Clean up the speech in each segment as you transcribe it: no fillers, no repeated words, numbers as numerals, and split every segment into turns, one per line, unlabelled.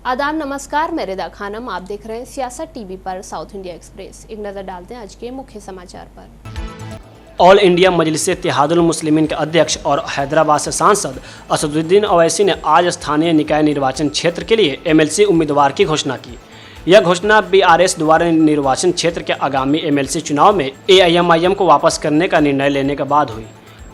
आदाब नमस्कार, मैं रिदा खानम। आप देख रहे हैं सियासत टीवी पर साउथ इंडिया एक्सप्रेस। एक नज़र डालते हैं आज के मुख्य समाचार पर।
ऑल इंडिया मजलिस इत्तेहादुल मुस्लिमीन के अध्यक्ष और हैदराबाद से सांसद असदुद्दीन ओवैसी ने आज स्थानीय निकाय निर्वाचन क्षेत्र के लिए एमएलसी उम्मीदवार की घोषणा की। यह घोषणा बीआरएस द्वारा निर्वाचन क्षेत्र के आगामी एमएलसी चुनाव में एआईएमआईएम को वापस करने का निर्णय लेने के बाद हुई।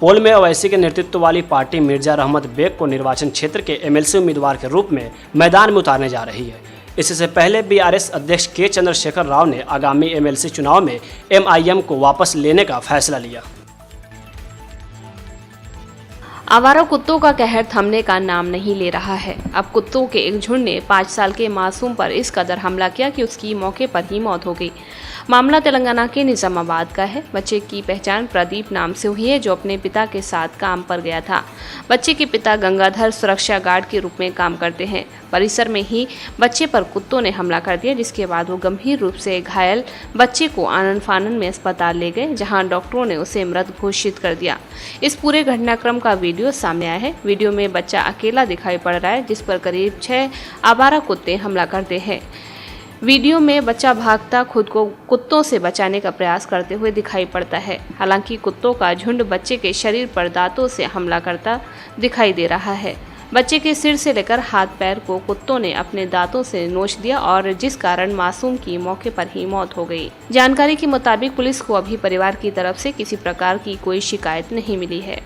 पोल में ओवैसी के नेतृत्व वाली पार्टी मिर्जा रहमत बेग को निर्वाचन क्षेत्र के एमएलसी उम्मीदवार के रूप में मैदान में उतारने जा रही है। इससे पहले बीआरएस अध्यक्ष के चंद्रशेखर राव ने आगामी एमएलसी चुनाव में एमआईएम को वापस लेने का फैसला लिया।
आवारा कुत्तों का कहर थमने का नाम नहीं ले रहा है। अब कुत्तों के एक झुंड ने 5 साल के मासूम पर इस कदर हमला किया कि उसकी मौके पर ही मौत हो गई। मामला तेलंगाना के निजामाबाद का है। बच्चे की पहचान प्रदीप नाम से हुई है, जो अपने पिता के साथ काम पर गया था। बच्चे के पिता गंगाधर सुरक्षा गार्ड के रूप में काम करते हैं। परिसर में ही बच्चे पर कुत्तों ने हमला कर दिया, जिसके बाद वो गंभीर रूप से घायल बच्चे को आनन फानन में अस्पताल ले गए, जहां डॉक्टरों ने उसे मृत घोषित कर दिया। इस पूरे घटनाक्रम का वीडियो सामने आया है। वीडियो में बच्चा अकेला दिखाई पड़ रहा है, जिस पर करीब 6 आवारा कुत्ते हमला करते हैं। वीडियो में बच्चा भागता खुद को कुत्तों से बचाने का प्रयास करते हुए दिखाई पड़ता है। हालांकि कुत्तों का झुंड बच्चे के शरीर पर दांतों से हमला करता दिखाई दे रहा है। बच्चे के सिर से लेकर हाथ पैर को कुत्तों ने अपने दांतों से नोच दिया, और जिस कारण मासूम की मौके पर ही मौत हो गई। जानकारी के मुताबिक पुलिस को अभी परिवार की तरफ से किसी प्रकार की कोई शिकायत नहीं मिली है।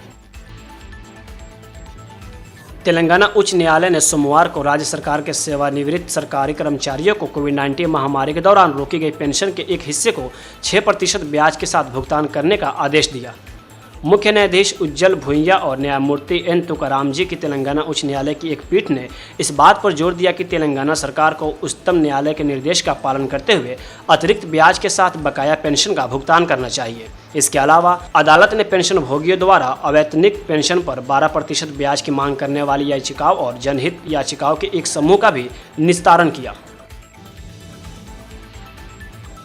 तेलंगाना उच्च न्यायालय ने सोमवार को राज्य सरकार के सेवानिवृत्त सरकारी कर्मचारियों को कोविड-19 महामारी के दौरान रोकी गई पेंशन के एक हिस्से को 6% ब्याज के साथ भुगतान करने का आदेश दिया। मुख्य न्यायाधीश उज्जवल भुइया और न्यायमूर्ति एन तुकाराम जी की तेलंगाना उच्च न्यायालय की एक पीठ ने इस बात पर जोर दिया कि तेलंगाना सरकार को उच्चतम न्यायालय के निर्देश का पालन करते हुए अतिरिक्त ब्याज के साथ बकाया पेंशन का भुगतान करना चाहिए। इसके अलावा अदालत ने पेंशन भोगियों द्वारा अवैतनिक पेंशन पर 12% ब्याज की मांग करने वाली याचिकाओं और जनहित याचिकाओं के एक समूह का भी निस्तारण किया।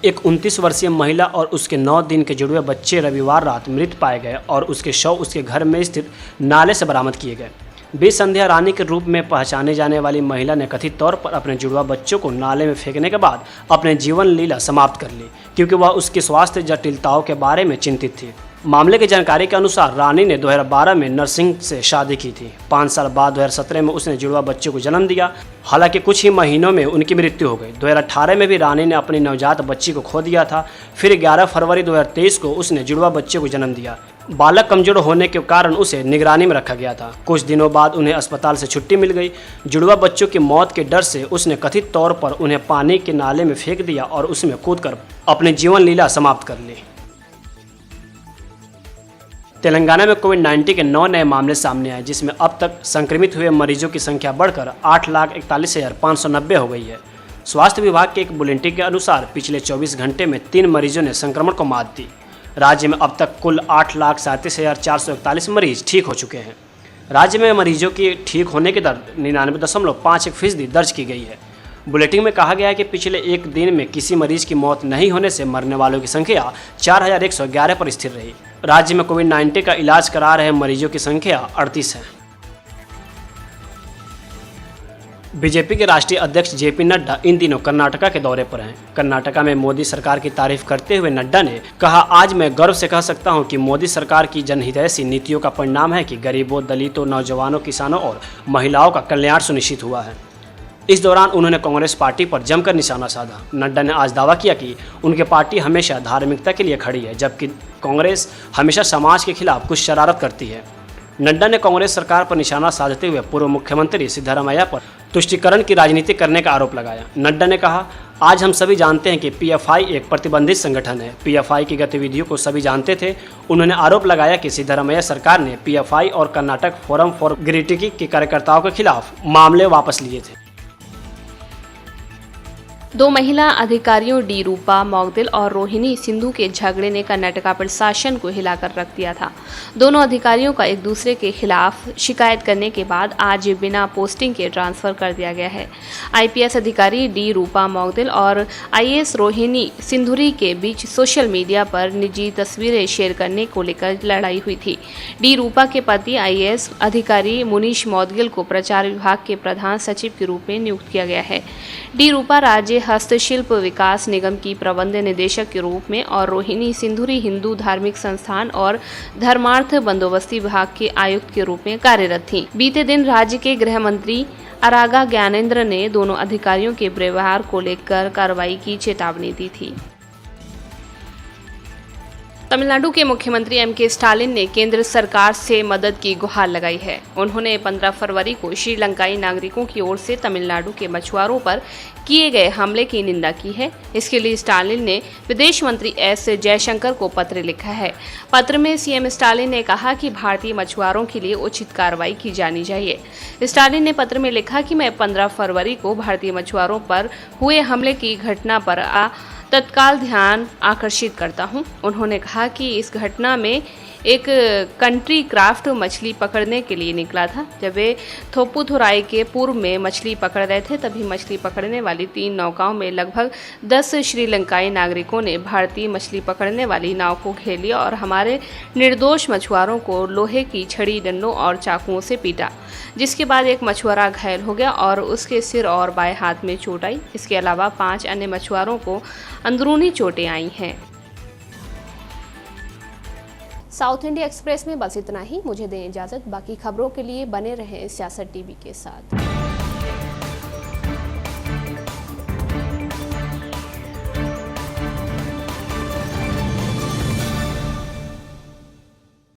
एक 29 वर्षीय महिला और उसके 9 दिन के जुड़वे बच्चे रविवार रात मृत पाए गए और उसके शव उसके घर में स्थित नाले से बरामद किए गए। बीच संध्या रानी के रूप में पहचाने जाने वाली महिला ने कथित तौर पर अपने जुड़वा बच्चों को नाले में फेंकने के बाद अपने जीवन लीला समाप्त कर ली, क्योंकि वह उसकी स्वास्थ्य जटिलताओं के बारे में चिंतित थी। मामले की जानकारी के अनुसार रानी ने 2012 में नरसिंह से शादी की थी। 5 साल बाद 2017 में उसने जुड़वा बच्चों को जन्म दिया। हालांकि कुछ ही महीनों में उनकी मृत्यु हो गई। 2018 में भी रानी ने अपनी नवजात बच्ची को खो दिया था। फिर 11 फरवरी 2023 को उसने जुड़वा बच्चे को जन्म दिया। बालक कमजोर होने के कारण उसे निगरानी में रखा गया था। कुछ दिनों बाद उन्हें अस्पताल से छुट्टी मिल गई। जुड़वा बच्चों की मौत के डर से उसने कथित तौर पर उन्हें पानी के नाले में फेंक दिया और उसमें कूदकर अपनी जीवन लीला समाप्त कर ली। तेलंगाना में कोविड-19 के 9 नए मामले सामने आए, जिसमें अब तक संक्रमित हुए मरीजों की संख्या बढ़कर 8,41,590 हो गई है। स्वास्थ्य विभाग के एक बुलेटिन के अनुसार पिछले 24 घंटे में 3 मरीजों ने संक्रमण को मात दी। राज्य में अब तक कुल 8,37,441 मरीज ठीक हो चुके हैं। राज्य में मरीजों की ठीक होने की दर 99.51% दर्ज की गई है। बुलेटिन में कहा गया है कि पिछले एक दिन में किसी मरीज की मौत नहीं होने से मरने वालों की संख्या 4,111 पर स्थिर रही। राज्य में कोविड-19 का इलाज करा रहे मरीजों की संख्या 38 है। बीजेपी के राष्ट्रीय अध्यक्ष जेपी नड्डा इन दिनों कर्नाटका के दौरे पर हैं। कर्नाटका में मोदी सरकार की तारीफ करते हुए नड्डा ने कहा, आज मैं गर्व से कह सकता हूं कि मोदी सरकार की जनहितैषी नीतियों का परिणाम है कि गरीबों, दलितों, नौजवानों, किसानों और महिलाओं का कल्याण सुनिश्चित हुआ है। इस दौरान उन्होंने कांग्रेस पार्टी पर जमकर निशाना साधा। नड्डा ने आज दावा किया कि उनकी पार्टी हमेशा धार्मिकता के लिए खड़ी है, जबकि कांग्रेस हमेशा समाज के खिलाफ कुछ शरारत करती है। नड्डा ने कांग्रेस सरकार पर निशाना साधते हुए पूर्व मुख्यमंत्री सिद्धारमैया पर तुष्टीकरण की राजनीति करने का आरोप लगाया। नड्डा ने कहा, आज हम सभी जानते हैं कि पीएफआई एक प्रतिबंधित संगठन है। पीएफआई की गतिविधियों को सभी जानते थे। उन्होंने आरोप लगाया कि सिद्धारमैया सरकार ने पीएफआई और कर्नाटक फोरम फॉर ग्रेटिटी के कार्यकर्ताओं के खिलाफ मामले वापस लिए थे।
दो महिला अधिकारियों डी रूपा मौगदिल और रोहिणी सिंधु के झगड़े ने कर्नाटका प्रशासन को हिलाकर रख दिया था। दोनों अधिकारियों का एक दूसरे के खिलाफ शिकायत करने के बाद आज बिना पोस्टिंग के ट्रांसफर कर दिया गया है। आईपीएस अधिकारी डी रूपा मौगदिल और आईएएस रोहिणी सिंधुरी के बीच सोशल मीडिया पर निजी तस्वीरें शेयर करने को लेकर लड़ाई हुई थी। डी रूपा के पति आईएएस अधिकारी मुनीश मौदगिल को प्रचार विभाग के प्रधान सचिव के रूप में नियुक्त किया गया है। डी रूपा राज्य हस्तशिल्प विकास निगम की प्रबंध निदेशक के रूप में और रोहिणी सिंधुरी हिंदू धार्मिक संस्थान और धर्मार्थ बंदोबस्ती विभाग के आयुक्त के रूप में कार्यरत थीं। बीते दिन राज्य के गृह मंत्री अरागा ज्ञानेंद्र ने दोनों अधिकारियों के व्यवहार को लेकर कार्रवाई की चेतावनी दी थी। तमिलनाडु के मुख्यमंत्री एम.के. स्टालिन ने केंद्र सरकार से मदद की गुहार लगाई है। उन्होंने 15 फरवरी को श्रीलंकाई नागरिकों की ओर से तमिलनाडु के मछुआरों पर किए गए हमले की निंदा की है। इसके लिए स्टालिन ने विदेश मंत्री एस जयशंकर को पत्र लिखा है। पत्र में सीएम स्टालिन ने कहा कि भारतीय मछुआरों के लिए उचित कार्रवाई की जानी चाहिए। स्टालिन ने पत्र में लिखा कि मैं 15 फरवरी को भारतीय मछुआरों पर हुए हमले की घटना पर तत्काल ध्यान आकर्षित करता हूं। उन्होंने कहा कि इस घटना में एक कंट्री क्राफ्ट मछली पकड़ने के लिए निकला था। जब वे थोपुथुराई के पूर्व में मछली पकड़ रहे थे, तभी मछली पकड़ने वाली 3 नौकाओं में लगभग 10 श्रीलंकाई नागरिकों ने भारतीय मछली पकड़ने वाली नाव को घेर लिया और हमारे निर्दोष मछुआरों को लोहे की छड़ी, डंडों और चाकुओं से पीटा, जिसके बाद एक मछुआरा घायल हो गया और उसके सिर और बाएं हाथ में चोट आई। इसके अलावा 5 अन्य मछुआरों को अंदरूनी चोटें आई हैं। साउथ इंडिया एक्सप्रेस में बस इतना ही। मुझे दें इजाज़त। बाकी खबरों के लिए बने रहें सियासत टीवी के साथ।